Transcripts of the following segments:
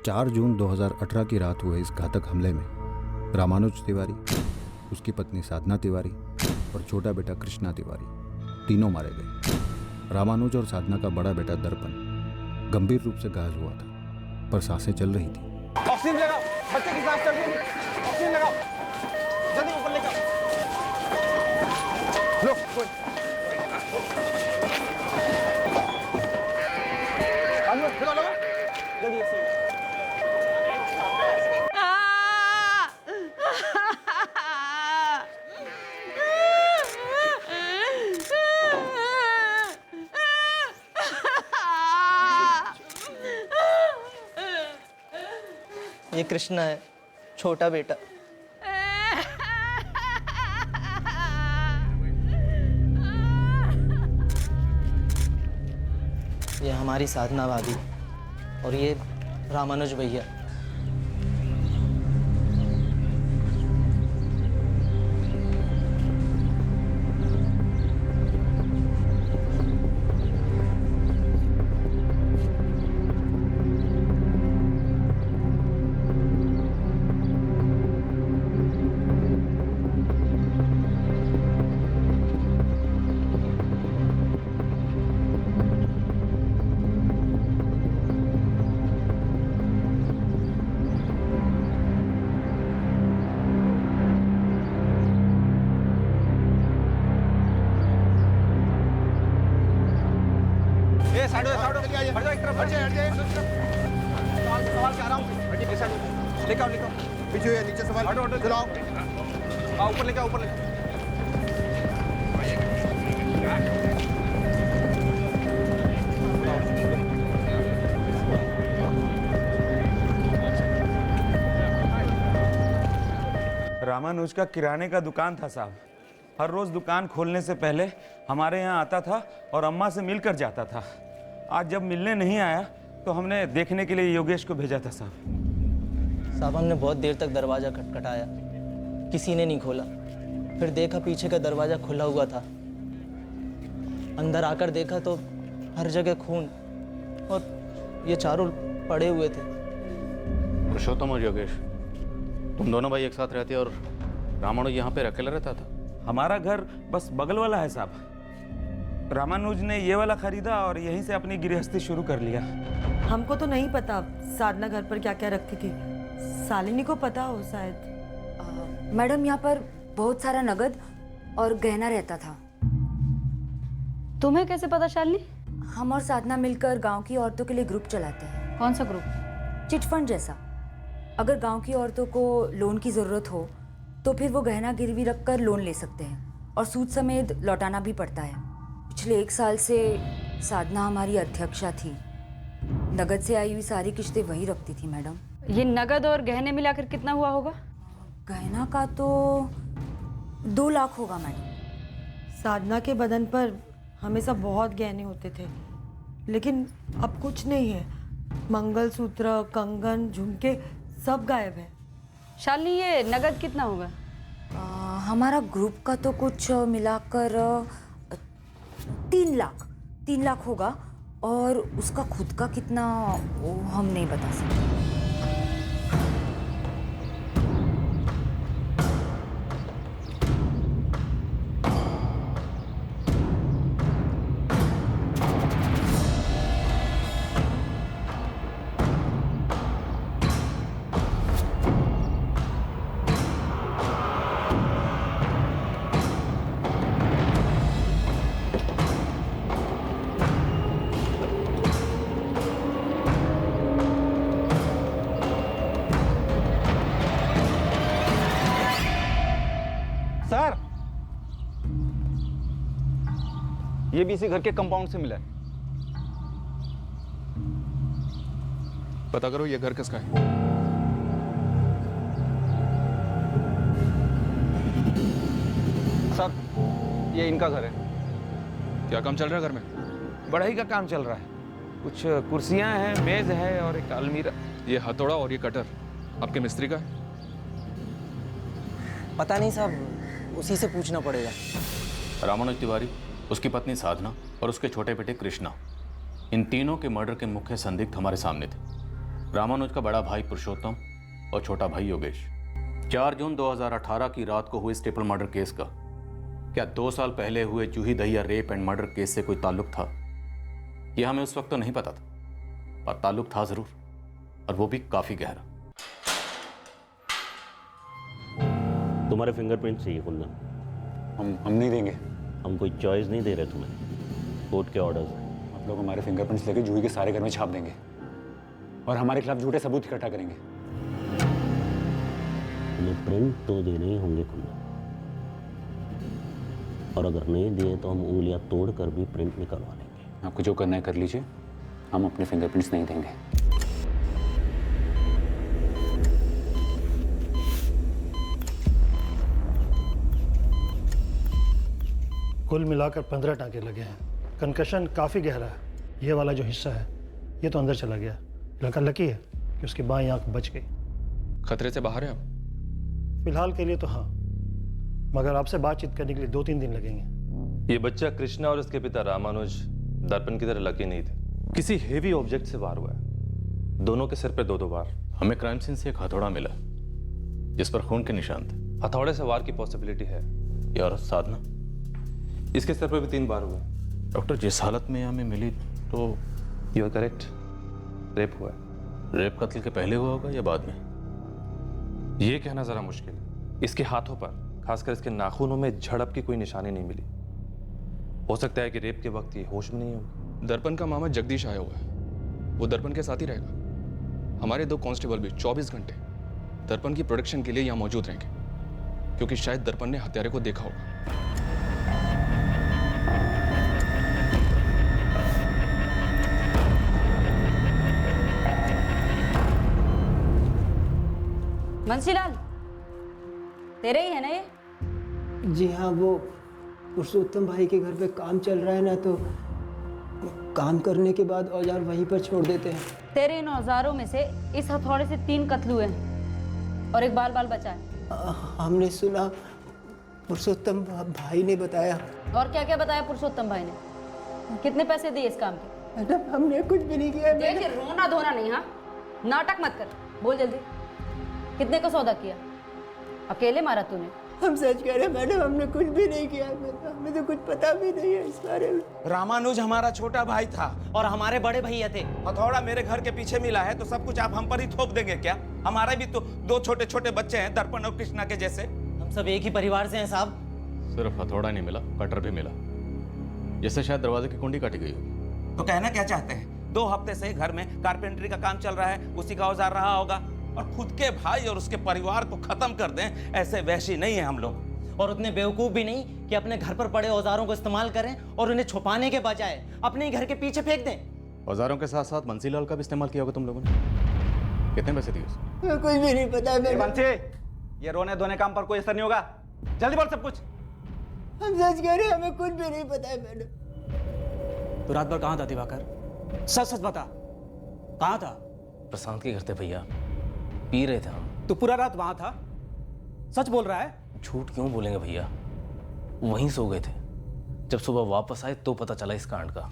4 जून 2018 की रात हुए इस घातक हमले में रामानुज तिवारी, उसकी पत्नी साधना तिवारी और छोटा बेटा कृष्णा तिवारी तीनों मारे गए। रामानुज और साधना का बड़ा बेटा दर्पण गंभीर रूप से घायल हुआ था, पर सांसें चल रही थी। ऑक्सीजन लगाओ, बच्चे की सांस चल रही है, ऑक्सीजन लगाओ, जल्दी ऊपर लेकर लो। जल्दी ये कृष्णा है, छोटा बेटा। ये हमारी साधना भाभी और ये रामानुज भैया। नीचे सवाल चलाओ, ऊपर लेके ऊपर लेके। रामानुज का किराने का दुकान था साहब। हर रोज दुकान खोलने से पहले हमारे यहाँ आता था और अम्मा से मिलकर जाता था। आज जब मिलने नहीं आया तो हमने देखने के लिए योगेश को भेजा था साहब। साहब हमने बहुत देर तक दरवाज़ा खटखटाया, किसी ने नहीं खोला। फिर देखा पीछे का दरवाज़ा खुला हुआ था। अंदर आकर देखा तो हर जगह खून और ये चारों पड़े हुए थे। पुरुषोत्तम और योगेश, तुम दोनों भाई एक साथ रहते और रामानुज यहाँ पे अकेला रहता था? हमारा घर बस बगल वाला है साहब। रामानुज ने ये वाला खरीदा और यहीं से अपनी गृहस्थी शुरू कर लिया। हमको तो नहीं पता साधना घर पर क्या क्या रखती थी, शालिनी को पता हो शायद। मैडम यहाँ पर बहुत सारा नगद और गहना रहता था। तुम्हें कैसे पता शालिनी? हम और साधना मिलकर गांव की औरतों के लिए ग्रुप चलाते हैं। कौन सा ग्रुप? चिटफंड जैसा। अगर गांव की औरतों को लोन की ज़रूरत हो तो फिर वो गहना गिरवी रखकर लोन ले सकते हैं और सूद समेत लौटाना भी पड़ता है। पिछले 1 साल से साधना हमारी अध्यक्षा थी। नगद से आई हुई सारी किश्तें वही रखती थी मैडम। ये नगद और गहने मिलाकर कितना हुआ होगा? गहना का तो 2 लाख होगा मैडम। साधना के बदन पर हमेशा बहुत गहने होते थे, लेकिन अब कुछ नहीं है। मंगलसूत्र, कंगन, झुमके सब गायब है। शालिनी ये नगद कितना होगा? हमारा ग्रुप का तो कुछ मिलाकर 3 लाख होगा और उसका खुद का कितना वो हम नहीं बता सकते। सर, ये भी इसी घर के कंपाउंड से मिला है। पता करो ये घर किसका है। सर, ये इनका घर है। क्या काम चल रहा है घर में? बढ़ई का काम चल रहा है। कुछ कुर्सियां हैं, मेज है और एक अलमीरा। ये हथौड़ा और ये कटर आपके मिस्त्री का है? पता नहीं साहब, उसी से पूछना पड़ेगा। रामानुज तिवारी, उसकी पत्नी साधना और उसके छोटे बेटे कृष्णा, इन तीनों के मर्डर के मुख्य संदिग्ध हमारे सामने थे। रामानुज का बड़ा भाई पुरुषोत्तम और छोटा भाई योगेश। 4 जून 2018 की रात को हुए स्टेपल मर्डर केस का क्या 2 साल पहले हुए Juhi Dahiya rape and murder case से कोई ताल्लुक था? यह हमें उस वक्त तो नहीं पता था, पर ताल्लुक था जरूर, और वो भी काफी गहरा। तुम्हारे फिंगरप्रिंट चाहिए कुंदन। हम नहीं देंगे। हम कोई चॉइस नहीं दे रहे तुम्हें, कोर्ट के ऑर्डर्स हैं। आप लोग हमारे फिंगरप्रिंट्स लेके जूही के सारे घर में छाप देंगे और हमारे खिलाफ झूठे सबूत इकट्ठा करेंगे। तुम्हें प्रिंट तो देने ही होंगे कुंदन, और अगर नहीं दिए तो हम उंगलियां तोड़कर भी प्रिंट निकलवा लेंगे। आपको जो करना है कर लीजिए, हम अपने फिंगरप्रिंट्स नहीं देंगे। कुल मिलाकर 15 टाँके लगे हैं। कंकशन काफ़ी गहरा है। ये वाला जो हिस्सा है ये तो अंदर चला गया। लड़का लकी है कि उसकी बाईं आंख बच गई। खतरे से बाहर है आप? फिलहाल के लिए तो हाँ, मगर आपसे बातचीत करने के लिए 2-3 दिन लगेंगे। ये बच्चा कृष्णा और इसके पिता रामानुज दर्पण की तरह लकी नहीं थे। किसी हेवी ऑब्जेक्ट से वार हुआ है, दोनों के सिर पे 2-2 बार। हमें क्राइम सीन से एक हथौड़ा मिला जिस पर खून के निशान थे। हथौड़े से वार की पॉसिबिलिटी है। ये औरत साधना, इसके सिर पे भी 3 बार हुए। डॉक्टर जिस हालत में हमें मिली तो यू आर करेक्ट, रेप हुआ है। रेप कत्ल के पहले हुआ होगा या बाद में? ये कहना जरा मुश्किल है। इसके हाथों पर, खासकर इसके नाखूनों में झड़प की कोई निशानी नहीं मिली। हो सकता है कि रेप के वक्त ये होश में नहीं होगी। दर्पण का मामा जगदीश आया हुआ है, वो दर्पण के साथ ही रहेगा। हमारे 2 कांस्टेबल भी 24 घंटे दर्पण की प्रोटेक्शन के लिए यहाँ मौजूद रहेंगे, क्योंकि शायद दर्पण ने हत्यारे को देखा होगा। बंसीलाल, तेरे ही है ना ये? जी हाँ, वो पुरुषोत्तम भाई के घर पे काम चल रहा है ना, तो काम करने के बाद औजार वहीं पर छोड़ देते हैं। तेरे इन औजारों में से इस हथौड़े से 3 कत्ल हुए हैं और एक बाल बचा है। हमने सुना, पुरुषोत्तम भाई ने बताया। और क्या क्या बताया पुरुषोत्तम भाई ने? कितने पैसे दिए इस काम के? मैडम, हमने कुछ भी नहीं किया। देख, रोना धोना नहीं, हाँ? नाटक मत कर, बोल जल्दी। कितने का सौदा किया? अकेले मारा तूने? हम सच कह रहे हैं मैडम, हमने कुछ भी नहीं किया। हमें तो कुछ पता भी नहीं है इस बारे में। रामानुज हमारा छोटा भाई था और हमारे बड़े भैया थे। हथौड़ा मेरे घर के पीछे मिला है तो सब कुछ आप हम पर ही थोप देंगे क्या? हमारे भी तो 2 छोटे छोटे बच्चे हैं, दर्पण और कृष्णा के जैसे। हम सब एक ही परिवार से हैं साहब। सिर्फ हथौड़ा नहीं मिला, कटर भी मिला, जिससे शायद दरवाजे की कुंडी काटी गई हो। तो कहना क्या चाहते हैं? 2 हफ्ते से घर में कारपेंटरी का काम चल रहा है, उसी का औजार रहा होगा, और खुद के भाई और उसके परिवार को खत्म कर दें, ऐसे वैशी नहीं है हम लोग। और उतने बेवकूफ़ भी नहीं कि अपने घर पर पड़े औजारों को इस्तेमाल करें और उन्हें छुपाने के बजाय अपने ही घर के पीछे फेंक दें। औजारों के साथ साथ बंसीलाल का भी इस्तेमाल किया होगा तुम लोगों ने। कितने पैसे दिए उसको? कुछ भी नहीं पता है। बंसी, ये रोने धोने काम पर कोई असर नहीं होगा। जल्दी बोल सब कुछ। हम सच कह रहे हैं, हमें कुछ भी नहीं पता है मैडम। तो रात भर कहाँ था दिवाकर? सच सच बता, कहाँ था? प्रशांत के घर थे भैया, पी रहे थे हम। तो पूरा रात वहां था? सच बोल रहा है? झूठ क्यों बोलेंगे भैया, वहीं सो गए थे। जब सुबह वापस आए तो पता चला इस कांड का।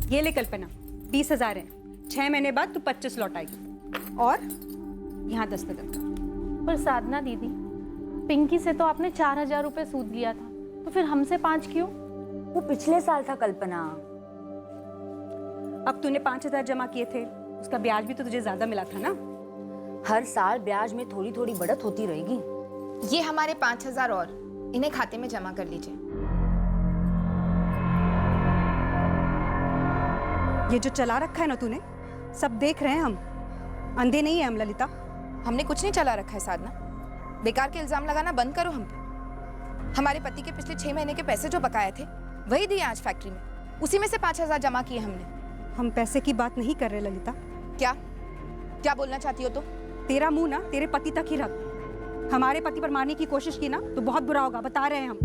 ये ले कल्पना, 20,000 है। 6 महीने बाद तू 25 लौटाएगी। और यहाँ दस्तखत। पर साधना दीदी, पिंकी से तो आपने 4,000 रुपये सूद लिया था, तो फिर हमसे 5 क्यों? वो पिछले साल था कल्पना। अब तूने 5,000 जमा किए थे, उसका ब्याज भी तो तुझे ज्यादा मिला था ना? हर साल ब्याज में थोड़ी थोड़ी बढ़त होती रहेगी। ये हमारे 5,000 और इन्हें खाते में जमा कर लीजिए। ये जो चला रखा है ना तूने, सब देख रहे हैं हम, अंधे नहीं है हम ललिता। हमने कुछ नहीं चला रखा है साधना, बेकार के इल्जाम लगाना बंद करो हम पे। हमारे पति के पिछले 6 महीने के पैसे जो बकाए थे वही दिए आज फैक्ट्री में, उसी में से 5,000 जमा किए हमने। हम पैसे की बात नहीं कर रहे ललिता। क्या क्या बोलना चाहती हो? तो तेरा मुंह ना तेरे पति तक ही रख। हमारे पति पर मारने की कोशिश की ना तो बहुत बुरा होगा, बता रहे हैं हम।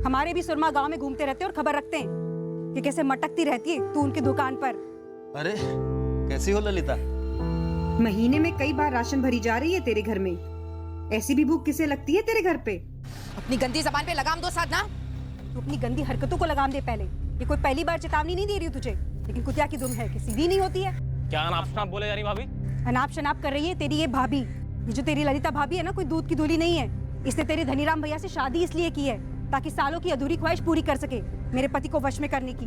हमारे भी सुरमा गांव में घूमते रहते और खबर रखते हैं कि कैसे मटकती रहती है तू उनकी दुकान पर। अरे कैसी हो ललिता? महीने में कई बार राशन भरी जा रही है तेरे घर में, ऐसी भी भूख किसे लगती है तेरे घर पे? अपनी गंदी जबान पे लगाम दो साधना। तू अपनी गंदी हरकतों को लगाम दे पहले। ये कोई पहली बार चेतावनी नहीं दे रही हूँ तुझे, लेकिन कुतिया की दुम है कि सीधी नहीं होती है। क्या अनाप शनाप बोले जा रही भाभी? अनाप शनाप कर रही है तेरी ये भाभी। ये जो तेरी ललिता भाभी है ना, कोई दूध की धूली नहीं है। इसने तेरे धनीराम भैया से शादी इसलिए की है ताकि सालों की अधूरी ख्वाहिश पूरी कर सके, मेरे पति को वश में करने की।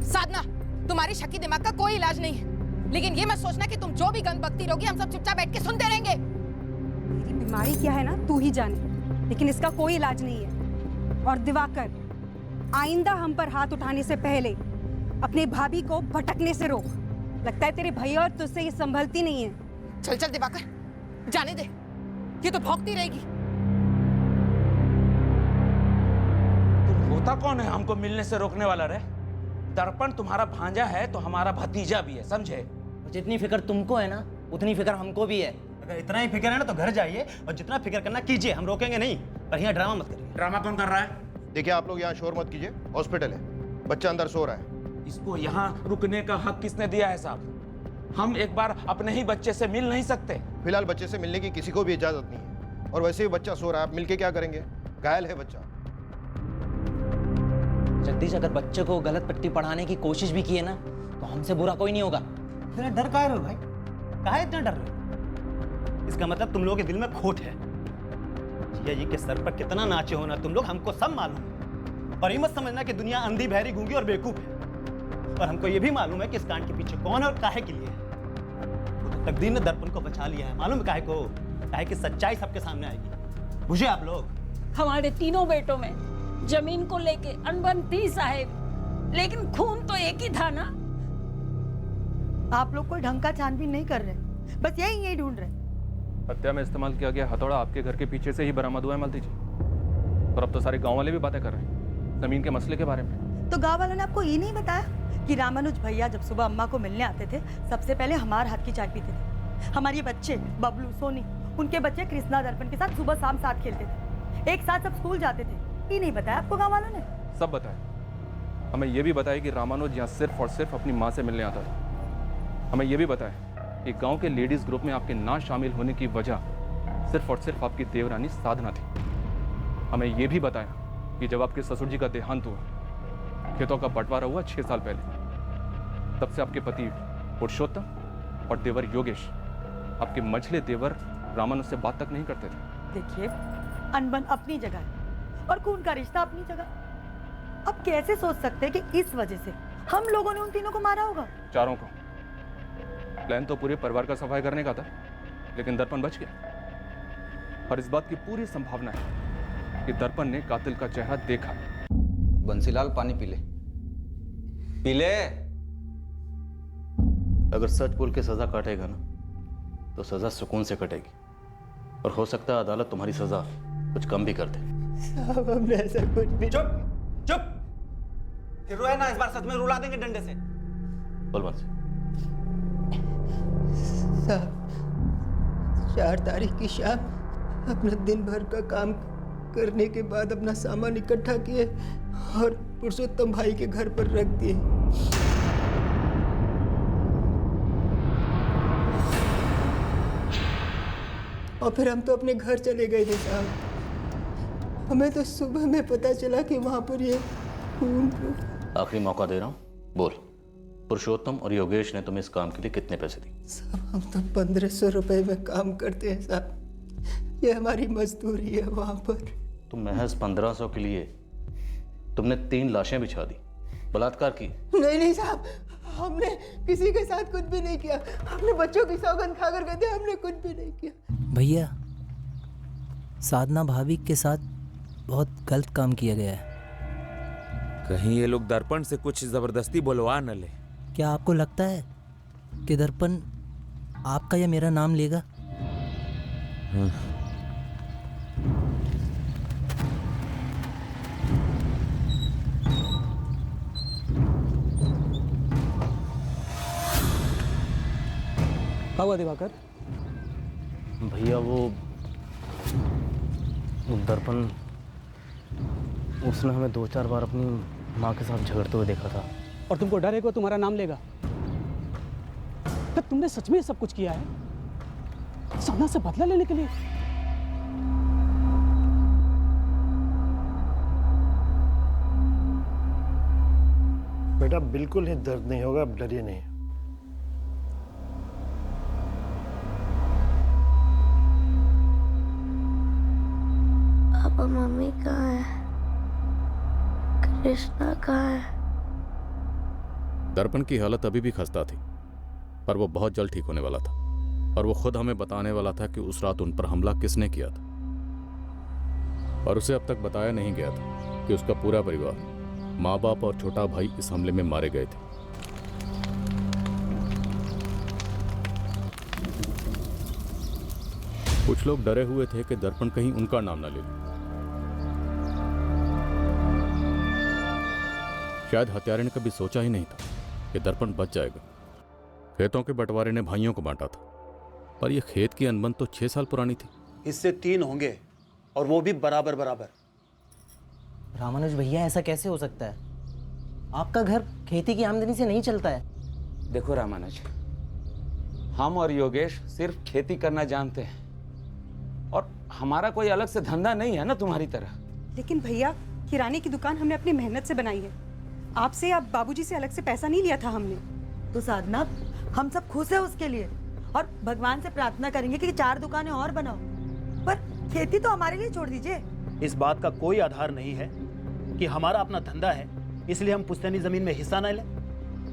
साधना, तुम्हारी शक्की दिमाग का कोई इलाज नहीं है, लेकिन ये मत सोचना कि तुम जो भी गंद बकती रहोगी हम सब चुपचाप बैठ के सुनते रहेंगे। मेरी बीमारी क्या है ना तू ही जाने, लेकिन इसका कोई इलाज नहीं है। और दिवाकर, आइंदा हम पर हाथ उठाने से पहले अपने भाभी को भटकने से रोक। लगता है तेरे भैया और तुझसे ये संभलती नहीं है। चल चल दिवाकर, जाने दे, ये तो भौंकती रहेगी। तुम होता कौन है हमको मिलने से रोकने वाला रे? दर्पण तुम्हारा भांजा है तो हमारा भतीजा भी है, समझे? जितनी फिक्र तुमको है ना उतनी फिक्र हमको भी है। अगर इतना ही फिक्र है ना तो घर जाइए और जितना फिक्र करना कीजिए, हम रोकेंगे नहीं, पर यहाँ ड्रामा मत करिए। ड्रामा कौन कर रहा है? देखिए आप लोग यहाँ शोर मत कीजिए, हॉस्पिटल है, बच्चा अंदर सो रहा है। इसको यहाँ रुकने का हक किसने दिया है साहब? हम एक बार अपने ही बच्चे से मिल नहीं सकते? फिलहाल बच्चे से मिलने की किसी को भी इजाजत नहीं है, और वैसे भी बच्चा सो रहा है, आप मिलके क्या करेंगे? घायल है बच्चा। जगदीश, अगर बच्चे को गलत पट्टी पढ़ाने की कोशिश भी की है ना तो हमसे बुरा कोई नहीं होगा। इतना डर काहे रहे हो भाई? काहे इतना डर रहे हो? इसका मतलब तुम लोगों के दिल में खोट है। जिया जी के सर पर कितना नाचे हो ना तुम लोग, हमको सब मालूम है। और ये मत समझना कि दुनिया अंधी, बहरी, गूंगी और बेवकूफ है। और हमको ये भी मालूम है कि इस कांड के पीछे कौन है और काहे के लिए है। वो तो तकदीर ने दर्पण को बचा लिया है, मालूम है काहे को? काहे कि सच्चाई सबके सामने आएगी। बुझे आप लोग? हमारे तीनों बेटों में जमीन को लेके अनबन थी साहेब, लेकिन खून तो एक ही था ना। आप लोग कोई ढंग का छानबीन नहीं कर रहे, बस यही ढूंढ रहे। हत्या में इस्तेमाल किया गया हथौड़ा आपके घर के पीछे से ही बरामद हुआ है मलती जी। और अब तो सारे गांव वाले भी बातें कर रहे हैं जमीन के मसले के बारे में। तो गांव वालों ने आपको ये नहीं बताया कि रामानुज भैया जब सुबह अम्मा को मिलने आते थे सबसे पहले हमारे हाथ की चाय पीते थे। हमारे बच्चे बबलू, सोनी, उनके बच्चे कृष्णा दर्पण के साथ सुबह शाम साथ खेलते थे, एक साथ सब स्कूल जाते थे। ये नहीं बताया आपको गाँव वालों ने? सब बताया। हमें यह भी बताया कि रामानुज यहाँ सिर्फ और सिर्फ अपनी माँ से मिलने आता था। हमें यह भी बताया कि गांव के लेडीज ग्रुप में आपके ना शामिल होने की वजह सिर्फ और सिर्फ आपकी देवरानी साधना थी। हमें यह भी बताया कि जब आपके ससुर जी का देहांत हुआ, खेतों का बंटवारा हुआ 6 साल पहले, तब से आपके पति पुरुषोत्तम और देवर योगेश आपके मझले देवर रामानुज से बात तक नहीं करते थे। देखिए, अनबन अपनी जगह है और खून का रिश्ता अपनी जगह। अब कैसे सोच सकते हैं कि इस वजह से हम लोगों ने उन तीनों को मारा होगा? चारों को। प्लान तो पूरे परिवार का सफाई करने का था, लेकिन दर्पण बच गया। और इस बात की पूरी संभावना है कि दर्पण ने कातिल का चेहरा देखा। बंसीलाल, पानी पी ले। पी ले। अगर सच बोल के सजा काटेगा ना तो सजा सुकून से कटेगी, और हो सकता है अदालत तुम्हारी सजा कुछ कम भी कर दे। साहब, हमने ऐसा कुछ भी। चुप चुप, फिर रोए ना, इस बार सच में रुला देंगे डंडे से। बोल बंसी। साहब, 4 तारीख की शाम अपना दिन भर का काम करने के बाद अपना सामान इकट्ठा किए और पुरुषोत्तम भाई के घर पर रख दिए। और फिर हम तो अपने घर चले गए थे साहब। हमें तो सुबह में पता चला कि वहां पर ये खून। आखिरी मौका दे रहा हूँ, बोल, पुरुषोत्तम और योगेश ने तुम्हें इस काम के लिए कितने पैसे दिए? साहब, हम तो 1500 रुपए में काम करते हैं साहब, ये हमारी मजदूरी है वहां पर। तुम महज 1500 के लिए तुमने 3 लाशें बिछा दी, बलात्कार की? नहीं नहीं साहब, हमने किसी के साथ कुछ भी नहीं किया। हमने बच्चों की सौगंध खाकर गए थे, हमने कुछ भी नहीं किया। भैया, साधना भाभी के साथ बहुत गलत काम किया गया है। कहीं ये लोग दर्पण से कुछ जबरदस्ती बुलवा न ले। क्या आपको लगता है कि दर्पण आपका या मेरा नाम लेगा? क्या हुआ दिवाकर? भैया वो दर्पण, उसने हमें 2-4 बार अपनी माँ के साथ झगड़ते हुए देखा था। और तुमको डर है कि वो तुम्हारा नाम लेगा? क्या तुमने सच में सब कुछ किया है साधना से बदला लेने के लिए? बेटा बिल्कुल ही दर्द नहीं होगा, अब डरिए नहीं। पापा मम्मी कहाँ है? कृष्णा कहाँ है? दर्पण की हालत अभी भी खस्ता थी, पर वो बहुत जल्द ठीक होने वाला था और वो खुद हमें बताने वाला था कि उस रात उन पर हमला किसने किया था। और उसे अब तक बताया नहीं गया था कि उसका पूरा परिवार, माँ बाप और छोटा भाई इस हमले में मारे गए थे। कुछ लोग डरे हुए थे कि दर्पण कहीं उनका नाम न ले ले। शायद हत्यारे ने कभी सोचा ही नहीं था कि दर्पण बच जाएगा। खेतों के बंटवारे ने भाइयों को बांटा था, पर यह खेत की अनबन तो 6 साल पुरानी थी। इससे 3 होंगे और वो भी बराबर बराबर। रामानुज भैया, ऐसा कैसे हो सकता है? आपका घर खेती की आमदनी से नहीं चलता है। देखो रामानुज, हम और योगेश सिर्फ खेती करना जानते हैं और हमारा कोई अलग से धंधा नहीं है ना तुम्हारी तरह। लेकिन भैया, किराने की दुकान हमने अपनी मेहनत से बनाई है। आपसे या बाबूजी से अलग से पैसा नहीं लिया था हमने। तो साधना, हम सब खुश है उसके लिए और भगवान से प्रार्थना करेंगे कि 4 दुकानें और बनाओ, पर खेती तो हमारे लिए छोड़ दीजिए। इस बात का कोई आधार नहीं है कि हमारा अपना धंधा है इसलिए हम पुश्तैनी जमीन में हिस्सा न लें।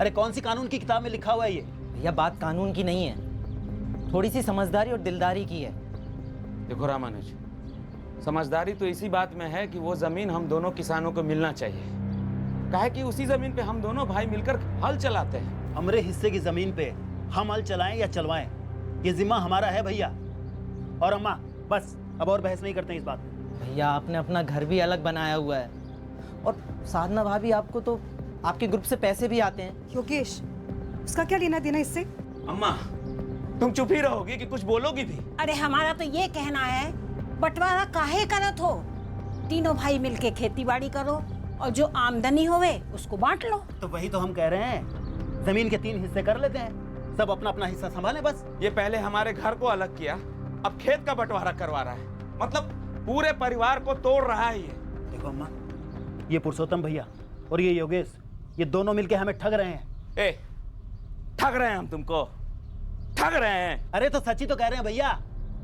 अरे कौन सी कानून की किताब में लिखा हुआ है ये? भैया, बात कानून की नहीं है, थोड़ी सी समझदारी और दिलदारी की है। देखो रामानुज, समझदारी तो इसी बात में है कि वो जमीन हम दोनों किसानों को मिलना चाहिए। काहे कि उसी जमीन पे हम दोनों भाई मिलकर हल चलाते हैं। हमरे हिस्से की जमीन पे हम हल चलाएं या चलवाएं, ये जिम्मा हमारा है भैया। और अम्मा, बस अब और बहस नहीं करते हैं इस बात पे। भैया, आपने अपना घर भी अलग बनाया हुआ है और साधना भाभी, आपको तो आपके ग्रुप से पैसे भी आते हैं। योगेश, उसका क्या लेना देना इससे? अम्मा, तुम चुप ही रहोगी कि कुछ बोलोगी भी? अरे हमारा तो ये कहना है, बंटवारा काहे करत हो? तीनों भाई मिलके खेती बाड़ी करो और जो आमदनी होवे उसको बांट लो। तो वही तो हम कह रहे हैं, जमीन के 3 हिस्से कर लेते हैं, सब अपना अपना हिस्सा संभालें बस। ये पहले हमारे घर को अलग किया, अब खेत का बंटवारा करवा रहा है, मतलब पूरे परिवार को तोड़ रहा है ये। देखो अम्मा, ये पुरुषोत्तम भैया और ये योगेश, ये दोनों मिलके हमें ठग रहे हैं। ए, ठग रहे हैं हम तुमको? ठग रहे हैं? अरे तो सच्ची तो कह रहे हैं भैया,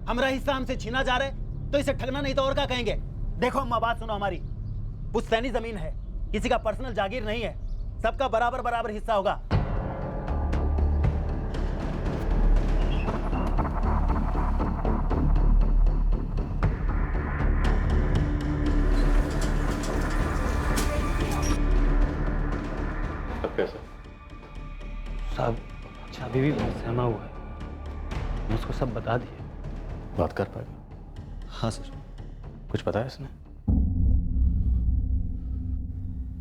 हमारा हिस्सा हमसे छीना जा रहा है तो इसे ठगना नहीं तो और क्या कहेंगे? देखो अम्मा, बात सुनो हमारी, पुश्तैनी जमीन है, किसी का पर्सनल जागीर नहीं है, सबका बराबर बराबर हिस्सा होगा। अब कैसा? साहब, चाबी भी सहमा हुआ है, मैं उसको सब बता दिए। बात कर पाएगा? हाँ सर। कुछ बताया इसने?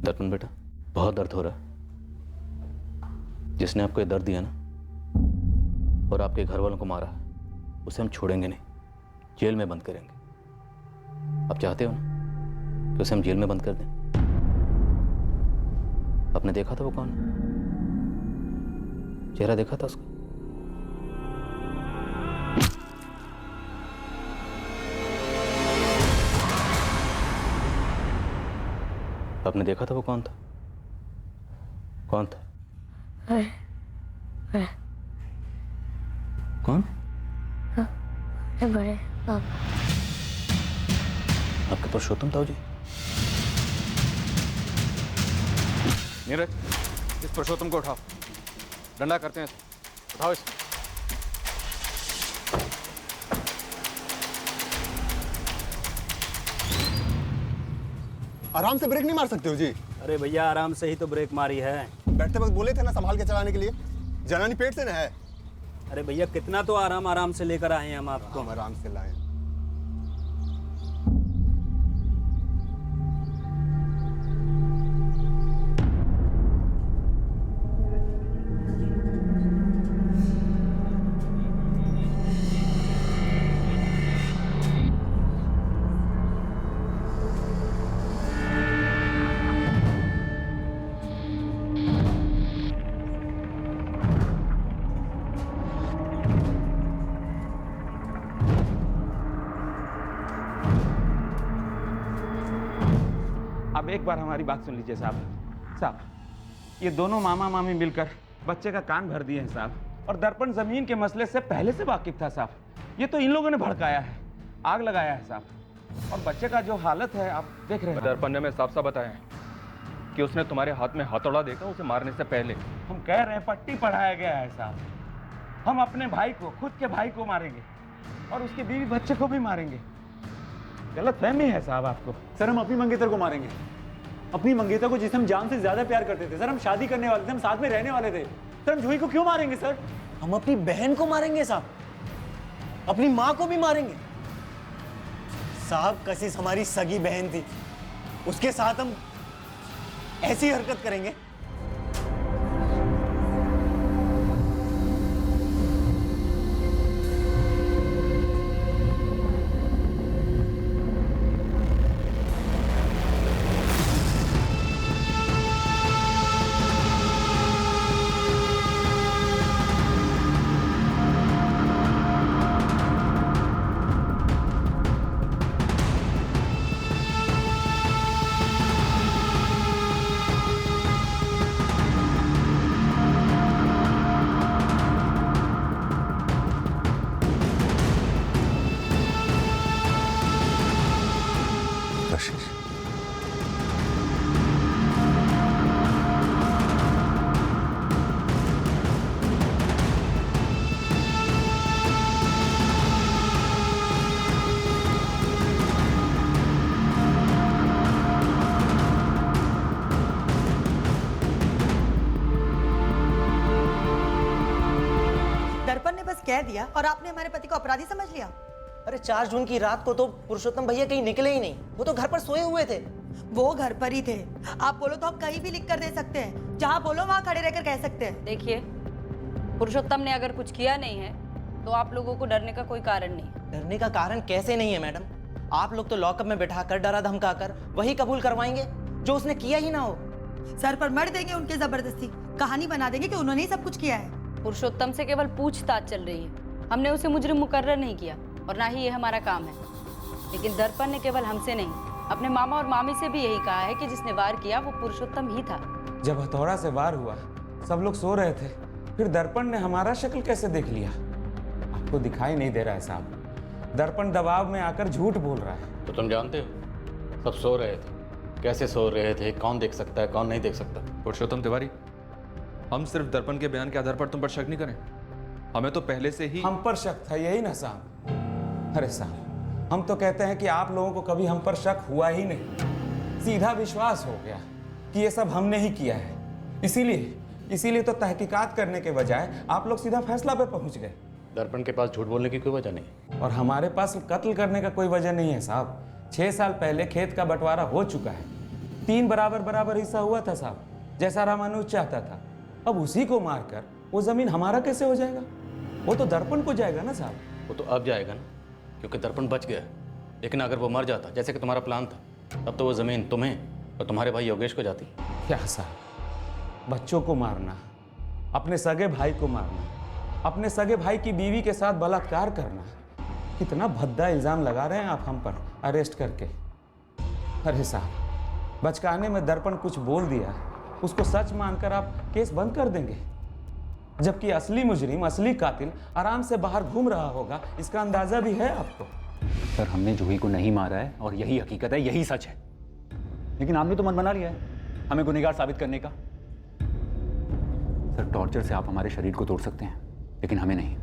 दर्पण बेटा, बहुत दर्द हो रहा है। जिसने आपको ये दर्द दिया ना और आपके घर वालों को मारा, उसे हम छोड़ेंगे नहीं, जेल में बंद करेंगे। आप चाहते हो ना कि उसे हम जेल में बंद कर दें? आपने देखा था वो कौन है? चेहरा देखा था उसका? आपने देखा था वो कौन था? कौन था? कौन? बड़े पापा। आपके पुरुषोत्तम ताऊ जी? नीरज, इस पुरुषोत्तम को उठाओ, डंडा करते हैं। उठाओ इसे। आराम से ब्रेक नहीं मार सकते हो जी? अरे भैया, आराम से ही तो ब्रेक मारी है। बैठते वक्त बोले थे ना संभाल के चलाने के लिए। जनानी पेट से ना है। अरे भैया, कितना तो आराम आराम से लेकर आए हैं हम आपको। हम आराम से लाए। अब एक बार हमारी बात सुन लीजिए साहब। साहब, ये दोनों मामा मामी मिलकर बच्चे का कान भर दिए हैं साहब। और दर्पण जमीन के मसले से पहले से वाकिफ था साहब। ये तो इन लोगों ने भड़काया है, आग लगाया है साहब। और बच्चे का जो हालत है आप देख रहे हैं। दर्पण ने साफ साफ बताया है कि उसने तुम्हारे हाथ में हथौड़ा देखा उसे मारने से पहले। हम कह रहे हैं पट्टी पढ़ाया गया है साहब। हम अपने भाई को, खुद के भाई को मारेंगे और उसके बीवी बच्चे को भी मारेंगे। गलत फहमी है साहब आपको। सर हम अपनी मंगेतर को मारेंगे, अपनी मंगेतर को जिसे हम जान से ज्यादा प्यार करते थे। सर हम शादी करने वाले थे, हम साथ में रहने वाले थे। सर हम जूही को क्यों मारेंगे सर? हम अपनी बहन को मारेंगे साहब, अपनी माँ को भी मारेंगे साहब। कशिश हमारी सगी बहन थी, उसके साथ हम ऐसी हरकत करेंगे? कह दिया और आपने हमारे पति को अपराधी समझ लिया। अरे 4 जून की रात को तो पुरुषोत्तम भैया कहीं निकले ही नहीं, वो तो घर पर सोए हुए थे। वो घर पर ही थे। आप बोलो तो हम कहीं भी लिख कर दे सकते हैं, जहाँ बोलो वहाँ खड़े रहकर कह सकते हैं। देखिए, पुरुषोत्तम ने अगर कुछ किया नहीं है तो आप लोगों को डरने का कोई कारण नहीं। डरने का कारण कैसे नहीं है मैडम? आप लोग तो लॉकअप में बैठाकर डरा धमकाकर वही कबूल करवाएंगे जो उसने किया ही ना हो। सर पर मर देंगे उनके जबरदस्ती, कहानी बना देंगे कि उन्होंने ही सब कुछ किया है। पुरुषोत्तम से केवल पूछताछ चल रही है, हमने उसे मुजरिम मुकर्रर नहीं किया और ना ही ये हमारा काम है। लेकिन दर्पण ने केवल हमसे नहीं, अपने मामा और मामी से भी यही कहा है कि जिसने वार किया वो पुरुषोत्तम ही था। जब हथौड़ा से वार हुआ सब लोग सो रहे थे, फिर दर्पण ने हमारा शक्ल कैसे देख लिया? आपको दिखाई नहीं दे रहा है साहब, दर्पण दबाव में आकर झूठ बोल रहा है। तो तुम जानते हो सब सो रहे थे, कैसे सो रहे थे, कौन देख सकता है कौन नहीं देख सकता? पुरुषोत्तम तिवारी, हम सिर्फ दर्पण के बयान के आधार पर तुम पर शक नहीं करें, हमें तो पहले से ही हम पर शक था, यही ना साहब? अरे साहब, हम तो कहते हैं कि आप लोगों को कभी हम पर शक हुआ ही नहीं, सीधा विश्वास हो गया कि ये सब हमने ही किया है। इसीलिए तो तहकीकात करने के बजाय आप लोग सीधा फैसला पे पहुंच गए। दर्पण के पास झूठ बोलने की कोई वजह नहीं और हमारे पास कत्ल करने का कोई वजह नहीं है साहब। 6 साल पहले खेत का बंटवारा हो चुका है, 3 बराबर हिस्सा हुआ था साहब, जैसा रामानुज चाहता था। अब उसी को मारकर वो जमीन हमारा कैसे हो जाएगा? वो तो दर्पण को जाएगा ना साहब। वो तो अब जाएगा ना, क्योंकि दर्पण बच गया। लेकिन अगर वो मर जाता जैसे कि तुम्हारा प्लान था, तब तो वो जमीन तुम्हें और तुम्हारे भाई योगेश को जाती। क्या साहब, बच्चों को मारना, अपने सगे भाई को मारना, अपने सगे भाई की बीवी के साथ बलात्कार करना, कितना भद्दा इल्जाम लगा रहे हैं आप हम पर अरेस्ट करके। अरे साहब, बचकाने में दर्पण कुछ बोल दिया, उसको सच मानकर आप केस बंद कर देंगे, जबकि असली मुजरिम, असली कातिल आराम से बाहर घूम रहा होगा, इसका अंदाजा भी है आपको? सर, हमने जूही को नहीं मारा है और यही हकीकत है, यही सच है। लेकिन आपने तो मन बना लिया है हमें गुनहगार साबित करने का। सर, टॉर्चर से आप हमारे शरीर को तोड़ सकते हैं, लेकिन हमें नहीं,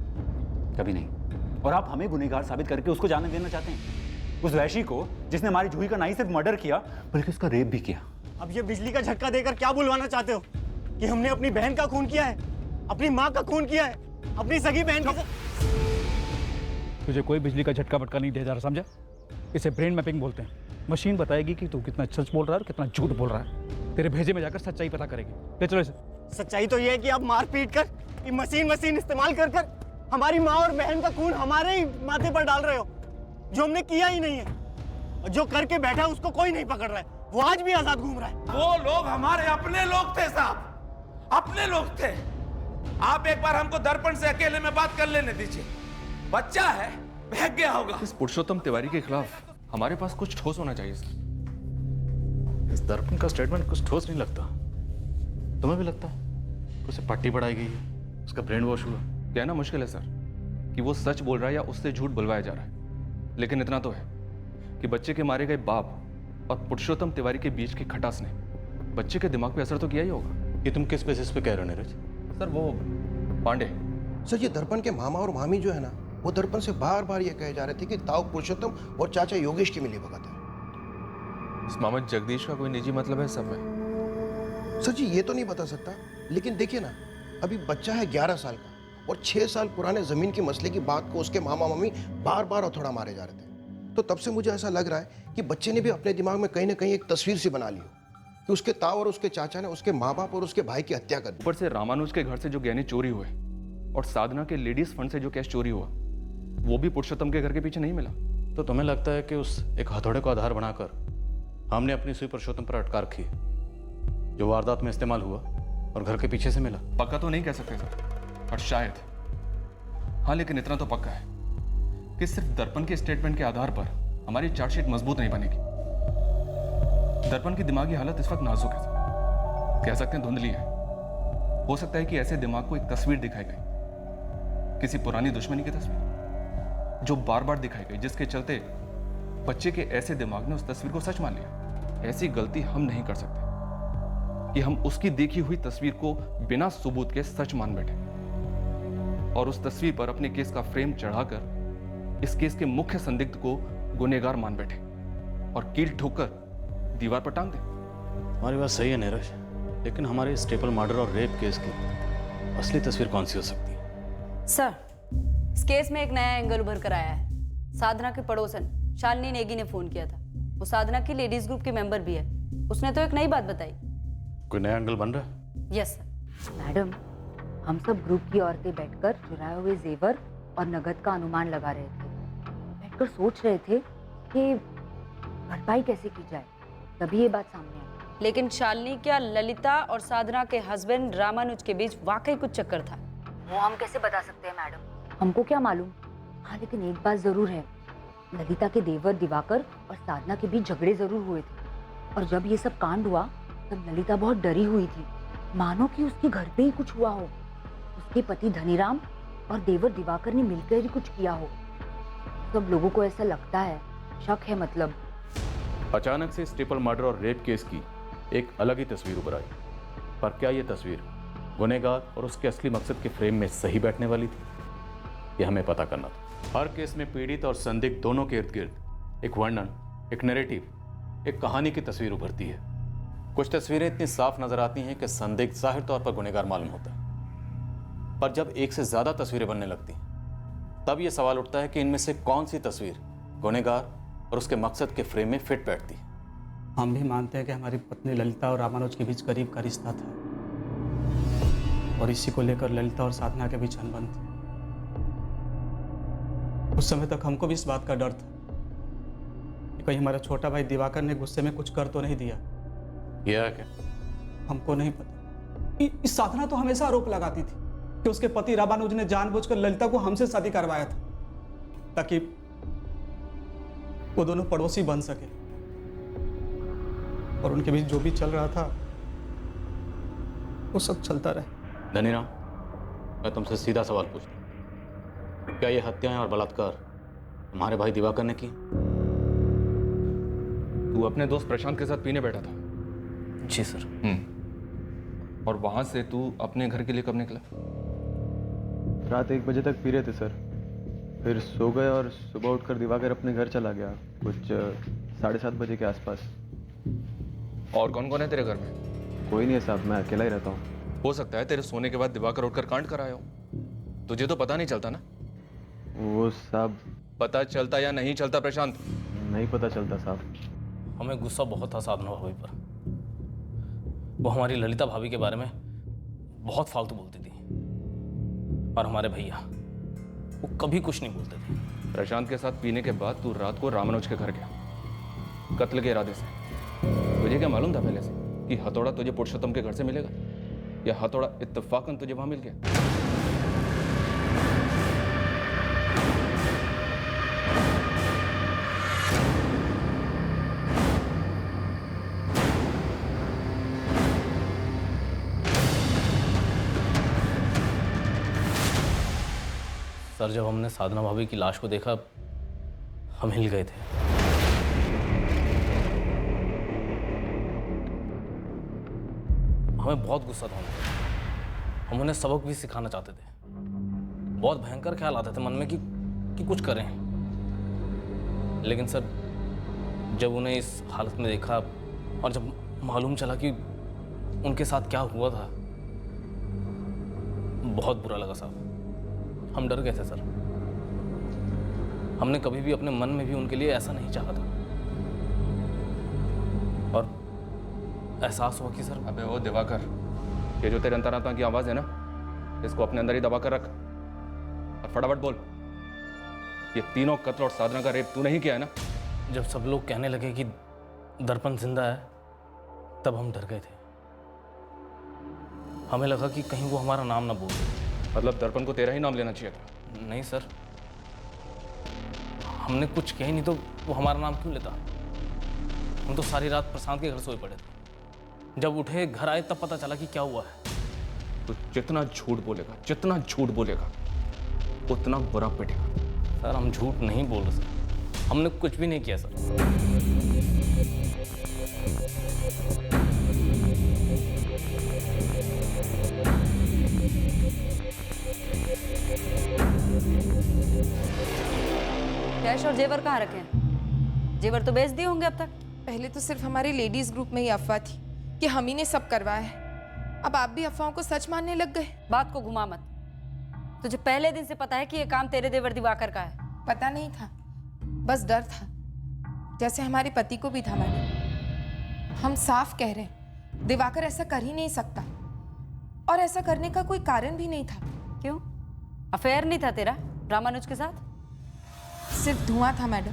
कभी नहीं। और आप हमें गुनहगार साबित करके उसको जाने देना चाहते हैं, उस वैशी को जिसने हमारी जूही का नहीं सिर्फ मर्डर किया बल्कि उसका रेप भी किया। अब ये बिजली का झटका देकर क्या बुलवाना चाहते हो कि हमने अपनी बहन का खून किया है, अपनी माँ का खून किया है, अपनी सगी बहन का? तुझे कोई बिजली का झटका बटका नहीं दे जा रहा, समझा? इसे ब्रेन मैपिंग बोलते हैं। मशीन बताएगी कि तू कितना सच बोल रहा है और कितना झूठ बोल रहा है। तेरे भेजे में जाकर सच्चाई पता करेगी। ले चलो इसे। सच्चाई तो ये है कि आप मार पीट कर, ये मशीन इस्तेमाल कर कर हमारी माँ और बहन का खून हमारे ही माथे पर डाल रहे हो, जो हमने किया ही नहीं है। और जो करके बैठा उसको कोई नहीं पकड़ रहा है, वो आज भी आजाद घूम रहा है। वो लोग हमारे अपने लोग थे साहब, अपने लोग थे। आप एक बार हमको दर्पण से अकेले में बात कर लेने दीजिए, बच्चा है, बहक गया होगा। इस पुरुषोत्तम तिवारी के खिलाफ हमारे पास कुछ ठोस होना चाहिए। इस दर्पण का स्टेटमेंट कुछ ठोस नहीं लगता। तुम्हें भी लगता है उसे पट्टी पढ़ाई गई है, उसका ब्रेन वॉश हुआ? कहना मुश्किल है सर कि वो सच बोल रहा है या उससे झूठ बुलवाया जा रहा है, लेकिन इतना तो है कि बच्चे के मारे गए बाप और पुरुषोत्तम तिवारी के बीच की खटास ने बच्चे के दिमाग पे असर तो किया ही होगा। ये तुम किस बेसिस पे कह रहे हो नीरज? सर वो पांडे सर, ये दर्पण के मामा और मामी जो है ना, वो दर्पण से बार बार ये कहे जा रहे थे कि ताऊ पुरुषोत्तम और चाचा योगेश की मिली भगत है। इस मामा जगदीश का कोई निजी मतलब है सब में? सर जी, ये तो नहीं बता सकता, लेकिन देखिए ना, अभी बच्चा है 11 साल का और 6 साल पुराने जमीन की मसले की बात को उसके मामा मामी बार बार हथौड़ा मारे जा रहे थे। तो तब से मुझे ऐसा लग रहा है कि बच्चे ने भी अपने दिमाग में कहीं ना कहीं एक तस्वीर सी बना ली हो कि उसके ताऊ और उसके चाचा ने उसके माँ बाप और उसके भाई की हत्या कर दी। ऊपर से रामानुज के घर से जो गहने चोरी हुए और साधना के लेडीज फंड से जो कैश चोरी हुआ, वो भी पुरुषोत्तम के घर के पीछे नहीं मिला। तो तुम्हें लगता है कि उस एक हथौड़े को आधार बनाकर हमने अपनी सुई पुरुषोत्तम पर अटका रखी, जो वारदात में इस्तेमाल हुआ और घर के पीछे से मिला? पक्का तो नहीं कह सकते सर, और शायद हाँ, लेकिन इतना तो पक्का है कि सिर्फ दर्पण के स्टेटमेंट के आधार पर हमारी चार्जशीट मजबूत नहीं बनेगी। दर्पण की दिमागी हालत इस वक्त नाजुक है, कह सकते हैं धुंधली है। हो सकता है कि ऐसे दिमाग को एक तस्वीर दिखाई गई, किसी पुरानी दुश्मनी की तस्वीर जो बार बार दिखाई गई, जिसके चलते बच्चे के ऐसे दिमाग ने उस तस्वीर को सच मान लिया। ऐसी गलती हम नहीं कर सकते कि हम उसकी देखी हुई तस्वीर को बिना सबूत के सच मान बैठे और उस तस्वीर पर अपने केस का फ्रेम चढ़ाकर इस केस के मुख्य संदिग्ध को गुनहगार मान बैठे और कील ठोकर दीवार पर टांग दे। हमारी बात सही है नीरज, लेकिन हमारे स्टेपल मर्डर और रेप केस की असली तस्वीर कौन सी हो सकती है? सर, इस केस में एक नया एंगल उभर कर आया है। साधना के पड़ोसन शालिनी नेगी ने फोन किया था। वो साधना की लेडीज ग्रुप की मेंबर भी है। उसने तो एक नई बात बताई। कोई नया एंगल बन रहा है? Yes sir. मैडम, हम सब ग्रुप की औरतें बैठकर चुराए हुए जेवर और नगद का अनुमान लगा रहे थे। बैठकर सोच रहे थे कि भरपाई कैसे की जाए, तभी ये बात सामने आई। लेकिन शालिनी क्या ललिता और साधना के हस्बैंड रामानुज के बीच वाकई कुछ चक्कर था? वो हम कैसे बता सकते हैं मैडम, हमको क्या मालूम। हाँ, लेकिन एक बात जरूर है, ललिता के देवर दिवाकर और साधना के बीच झगड़े जरूर हुए थे। और जब ये सब कांड हुआ तब ललिता बहुत डरी हुई थी, मानो कि उसके घर पे ही कुछ हुआ हो। उसके पति धनीराम और देवर दिवाकर ने मिलकर ही कुछ किया हो। सब लोगों को ऐसा लगता है, शक है मतलब। अचानक से स्टेपल मर्डर और रेप केस की एक अलग ही तस्वीर उभर आई, पर क्या ये तस्वीर गुनहगार और उसके असली मकसद के फ्रेम में सही बैठने वाली थी? ये हमें पता करना था। हर केस में पीड़ित और संदिग्ध दोनों के इर्द गिर्द एक वर्णन, एक नैरेटिव, एक कहानी की तस्वीर उभरती है। कुछ तस्वीरें इतनी साफ नजर आती हैं कि संदिग्ध जाहिर तौर पर गुनहगार मालूम होता है, पर जब एक से ज्यादा तस्वीरें बनने लगती तब यह सवाल उठता है कि इनमें से कौन सी तस्वीर गुनहगार और उसके मकसद के फ्रेम में फिट बैठती है। हम भी मानते हैं कि हमारी पत्नी ललिता और रामानुज के बीच करीब का रिश्ता था और इसी को लेकर ललिता और साधना के बीच अनबन थी। उस समय तक हमको भी इस बात का डर था कि कहीं हमारा छोटा भाई दिवाकर ने गुस्से में कुछ कर तो नहीं दिया। क्या क्या? हमको नहीं पता। इस साधना तो हमेशा आरोप लगाती थी कि उसके पति रामानुज ने जानबूझकर ललिता को हमसे शादी करवाया था ताकि वो दोनों पड़ोसी बन सके, और उनके बीच जो भी चल रहा था वो सब चलता रहे। धनीराम, मैं तुमसे सीधा सवाल पूछता हूं, क्या ये हत्याएं और बलात्कार तुम्हारे भाई दिवाकर ने की? तू अपने दोस्त प्रशांत के साथ पीने बैठा था? जी सर। और वहां से तू अपने घर के लिए कब निकला? रात 1 बजे तक पी रहे थे सर, फिर सो गए और सुबह उठकर दिवाकर अपने घर चला गया कुछ 7:30 बजे के आसपास। और कौन कौन है तेरे घर में? कोई नहीं है साहब, मैं अकेला ही रहता हूँ। हो सकता है तेरे सोने के बाद दिवाकर उठकर कांड कराया हो, तुझे तो पता नहीं चलता ना? वो साहब पता चलता या नहीं चलता प्रशांत? नहीं पता चलता साहब। हमें गुस्सा बहुत था साधना भाभी पर। वो हमारी ललिता भाभी के बारे में बहुत फालतू बोलती थी और हमारे भैया वो कभी कुछ नहीं बोलते थे। प्रशांत के साथ पीने के बाद तू रात को रामानुज के घर गया कत्ल के इरादे से। तुझे क्या मालूम था पहले से कि हथौड़ा तुझे पुरुषोत्तम के घर से मिलेगा, या हथौड़ा इत्तेफाकन तुझे वहां मिल गया? सर जब हमने साधना भाभी की लाश को देखा हम हिल गए थे। हमें बहुत गुस्सा था उन्हें। हम उन्हें सबक भी सिखाना चाहते थे। बहुत भयंकर ख्याल आते थे मन में कि कुछ करें, लेकिन सर जब उन्हें इस हालत में देखा और जब मालूम चला कि उनके साथ क्या हुआ था, बहुत बुरा लगा साहब। हम डर गए थे सर। हमने कभी भी अपने मन में भी उनके लिए ऐसा नहीं चाहा था, और एहसास हुआ कि सर। अबे ओ दिवाकर, ये जो तेरे अंतरात्मा की आवाज़ है ना, इसको अपने अंदर ही दबा कर रख और फटाफट बोल, ये तीनों कत्ल और साधना का रेप तूने ही किया है ना? जब सब लोग कहने लगे कि दर्पण जिंदा है तब हम डर गए थे। हमें लगा कि कहीं वो हमारा नाम ना बोल दे। मतलब दर्पण को तेरा ही नाम लेना चाहिए था? नहीं सर, हमने कुछ किया ही नहीं तो वो हमारा नाम क्यों लेता? हम तो सारी रात प्रशांत के घर सोए पड़े थे। जब उठे घर आए तब पता चला कि क्या हुआ है। तो जितना झूठ बोलेगा उतना बुरा पिटेगा। सर हम झूठ नहीं बोल रहे सर, हमने कुछ भी नहीं किया सर। कैश और जेवर कहाँ रखे हैं? जेवर तो बेच दिए होंगे अब तक। पहले तो सिर्फ हमारे लेडीज ग्रुप में ही अफवाह थी कि हम ही ने सब करवाया है। अब आप भी अफवाहों को सच मानने लग गए। बात को घुमा मत। तुझे पहले दिन से पता है कि ये काम तेरे देवर दिवाकर का है। पता नहीं था, बस डर था, जैसे हमारे पति को भी था मैडम। हम साफ कह रहे हैं, दिवाकर ऐसा कर ही नहीं सकता, और ऐसा करने का कोई कारण भी नहीं था। क्यों? अफेयर नहीं था तेरा रामानुज के साथ? सिर्फ धुआं था मैडम,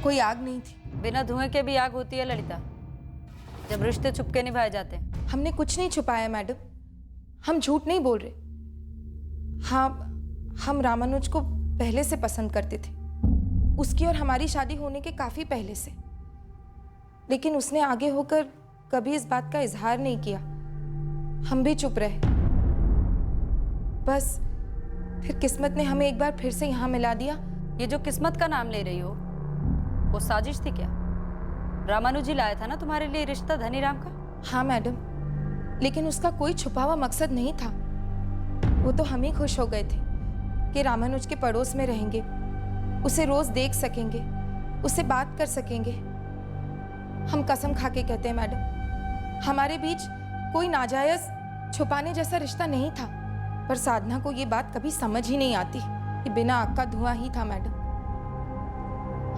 कोई आग नहीं थी। बिना धुएं के भी आग होती है ललिता, जब रिश्ते छुपके निभाए जाते हैं। हमने कुछ नहीं छुपाया मैडम, हम झूठ नहीं बोल रहे। हाँ, हम रामानुज को पहले से पसंद करते थे, उसकी और हमारी शादी होने के काफी पहले से, लेकिन उसने आगे होकर कभी इस बात का इजहार नहीं किया। हम भी चुप रहे। बस फिर किस्मत ने हमें एक बार फिर से यहाँ मिला दिया। ये जो किस्मत का नाम ले रही हो, वो साजिश थी क्या? रामानुज ही लाया था ना तुम्हारे लिए रिश्ता धनीराम का? हाँ मैडम, लेकिन उसका कोई छुपा हुआ मकसद नहीं था। वो तो हम ही खुश हो गए थे कि रामानुज के पड़ोस में रहेंगे, उसे रोज देख सकेंगे, उससे बात कर सकेंगे। हम कसम खा के कहते हैं मैडम, हमारे बीच कोई नाजायज छुपाने जैसा रिश्ता नहीं था। पर साधना को ये बात कभी समझ ही नहीं आती कि बिना आग का धुआं ही था मैडम।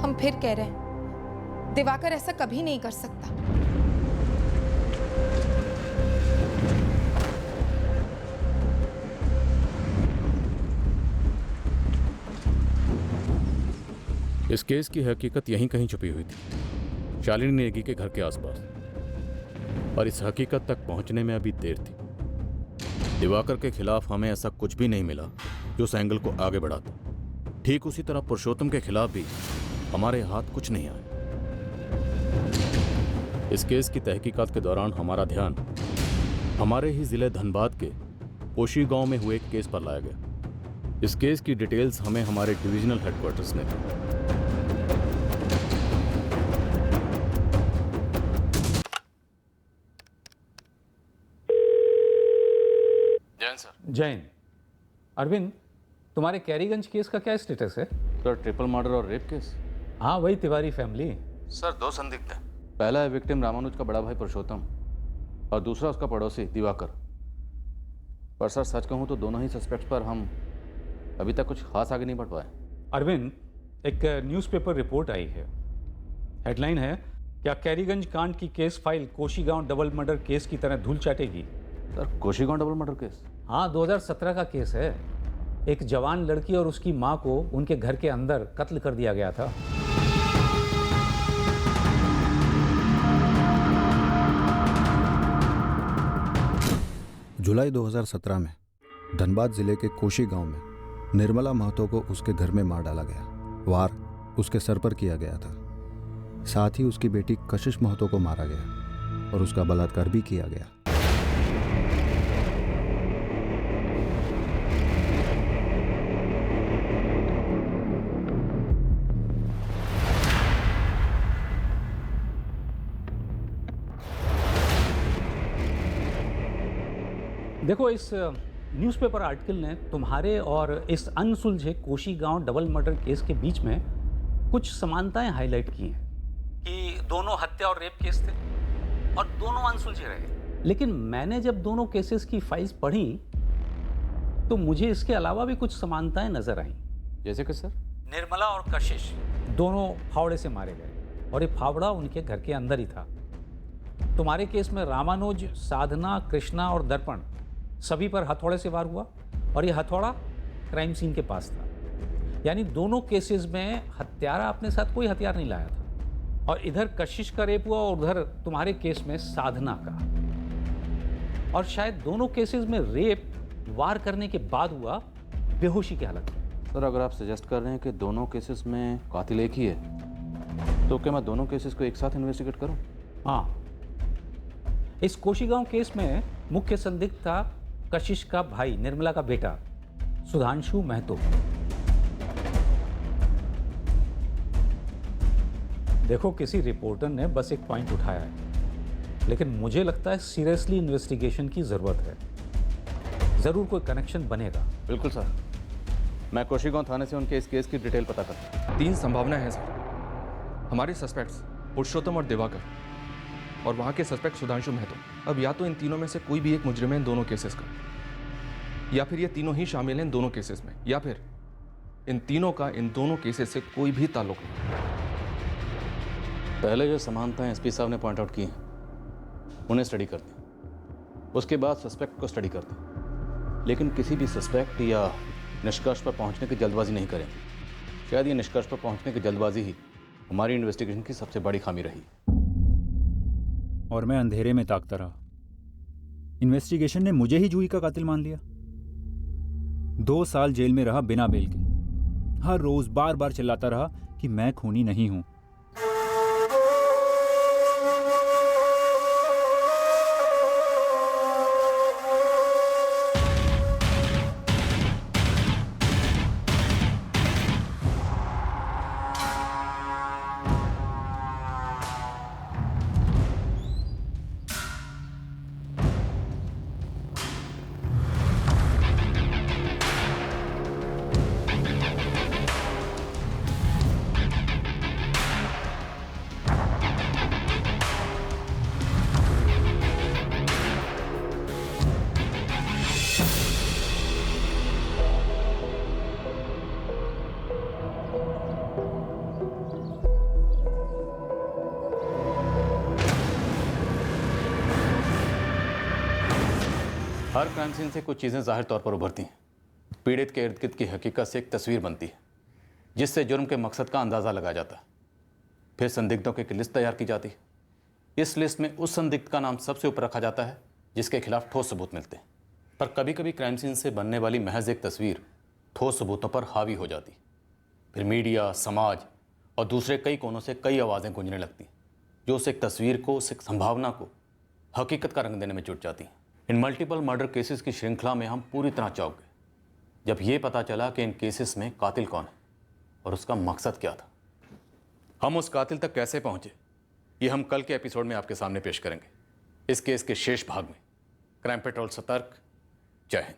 हम फिर कह रहे हैं, दिवाकर ऐसा कभी नहीं कर सकता। इस केस की हकीकत यहीं कहीं छुपी हुई थी, शालिनी नेगी के घर के आसपास, और इस हकीकत तक पहुंचने में अभी देर थी। दिवाकर के खिलाफ हमें ऐसा कुछ भी नहीं मिला जो उस एंगल को आगे बढ़ाता। ठीक उसी तरह पुरुषोत्तम के खिलाफ भी हमारे हाथ कुछ नहीं आया। इस केस की तहकीकात के दौरान हमारा ध्यान हमारे ही जिले धनबाद के कोशी गांव में हुए एक केस पर लाया गया। इस केस की डिटेल्स हमें हमारे डिविजनल हेडक्वार्टर्स ने दी। जैन, अरविंद, तुम्हारे कैरीगंज केस का क्या स्टेटस है? सर ट्रिपल मर्डर और रेप केस। हाँ, वही तिवारी फैमिली। सर 2 संदिग्ध हैं। पहला है विक्टिम रामानुज का बड़ा भाई पुरुषोत्तम और दूसरा उसका पड़ोसी दिवाकर। पर सर सच कहूँ तो दोनों ही सस्पेक्ट्स पर हम अभी तक कुछ खास आगे नहीं बढ़ पाए। अरविंद, एक न्यूज़पेपर रिपोर्ट आई है। हेडलाइन है, क्या कैरीगंज कांड की case file Koshigaon double murder case की तरह धूल चाटेगी? Sir Koshigaon double murder case? हाँ, 2017 का केस है। एक जवान लड़की और उसकी मां को उनके घर के अंदर कत्ल कर दिया गया था। जुलाई 2017 में धनबाद जिले के कोशी गांव में निर्मला महतो को उसके घर में मार डाला गया। वार उसके सर पर किया गया था। साथ ही उसकी बेटी कशिश महतो को मारा गया और उसका बलात्कार भी किया गया। देखो, इस न्यूज़पेपर आर्टिकल ने तुम्हारे और इस अनसुलझे कोशी गांव डबल मर्डर केस के बीच में कुछ समानताएं हाईलाइट की हैं कि दोनों हत्या और रेप केस थे और दोनों अनसुलझे रहे। लेकिन मैंने जब दोनों केसेस की फाइल्स पढ़ी तो मुझे इसके अलावा भी कुछ समानताएं नजर आईं। जैसे कि सर? निर्मला और कशिश दोनों फावड़े से मारे गए और ये फावड़ा उनके घर के अंदर ही था। तुम्हारे केस में रामानुज, साधना, कृष्णा और दर्पण सभी पर हथौड़े से वार हुआ और ये हथौड़ा क्राइम सीन के पास था। यानी दोनों केसेस में हत्यारा अपने साथ कोई हथियार नहीं लाया था। और इधर कशिश का रेप हुआ और उधर तुम्हारे केस में साधना का। और शायद दोनों केसेस में रेप वार करने के बाद हुआ, बेहोशी की हालत में। सर, अगर आप सजेस्ट कर रहे हैं कि दोनों केसेस में कातिल एक ही है, तो क्या मैं दोनों केसेस को एक साथ इन्वेस्टिगेट करूं? हाँ, इस कोशीगांव केस में मुख्य संदिग्ध था कशिश का भाई, निर्मला का बेटा सुधांशु महतो। देखो, किसी रिपोर्टर ने बस एक पॉइंट उठाया है, लेकिन मुझे लगता है सीरियसली इन्वेस्टिगेशन की जरूरत है। जरूर कोई कनेक्शन बनेगा। बिल्कुल सर, मैं कोशीगांव थाने से उनके इस केस की डिटेल पता करता हूं। 3 संभावनाएं हैं सर। हमारे सस्पेक्ट्स पुरुषोत्तम और दिवाकर, और वहाँ के सस्पेक्ट सुधांशु महतो। अब या तो इन तीनों में से कोई भी एक मुजरिम है इन दोनों केसेस का, या फिर ये तीनों ही शामिल हैं इन दोनों केसेस में, या फिर इन तीनों का इन दोनों केसेस से कोई भी ताल्लुक नहीं। पहले जो समानताएं एसपी साहब ने पॉइंट आउट की हैं उन्हें स्टडी करते हैं, उसके बाद सस्पेक्ट को स्टडी करते हैं। लेकिन किसी भी सस्पेक्ट या निष्कर्ष पर पहुंचने की जल्दबाजी नहीं करेंगे। शायद ये निष्कर्ष पर पहुंचने की जल्दबाजी ही हमारी इन्वेस्टिगेशन की सबसे बड़ी खामी रही। और मैं अंधेरे में ताकता रहा। इन्वेस्टिगेशन ने मुझे ही जूही का कातिल मान लिया। 2 साल जेल में रहा बिना बेल के। हर रोज बार बार चिल्लाता रहा कि मैं खूनी नहीं हूं। हर क्राइम सीन से कुछ चीज़ें जाहिर तौर पर उभरती हैं। पीड़ित के इर्द गिर्द की हकीकत से एक तस्वीर बनती है, जिससे जुर्म के मकसद का अंदाज़ा लगाया जाता है। फिर संदिग्धों की एक लिस्ट तैयार की जाती है। इस लिस्ट में उस संदिग्ध का नाम सबसे ऊपर रखा जाता है जिसके खिलाफ ठोस सबूत मिलते हैं। पर कभी कभी क्राइम सीन से बनने वाली महज एक तस्वीर ठोस सबूतों पर हावी हो जाती। फिर मीडिया, समाज और दूसरे कई कोनों से कई आवाज़ें गूंजने लगती, जो उस एक तस्वीर को, उस एक संभावना को हकीकत का रंग देने में जुट जाती हैं। इन मल्टीपल मर्डर केसेस की श्रृंखला में हम पूरी तरह चौंक गए जब ये पता चला कि इन केसेस में कातिल कौन है और उसका मकसद क्या था। हम उस कातिल तक कैसे पहुंचे, ये हम कल के एपिसोड में आपके सामने पेश करेंगे। इस केस के शेष भाग में क्राइम पेट्रोल सतर्क। जय हिंद।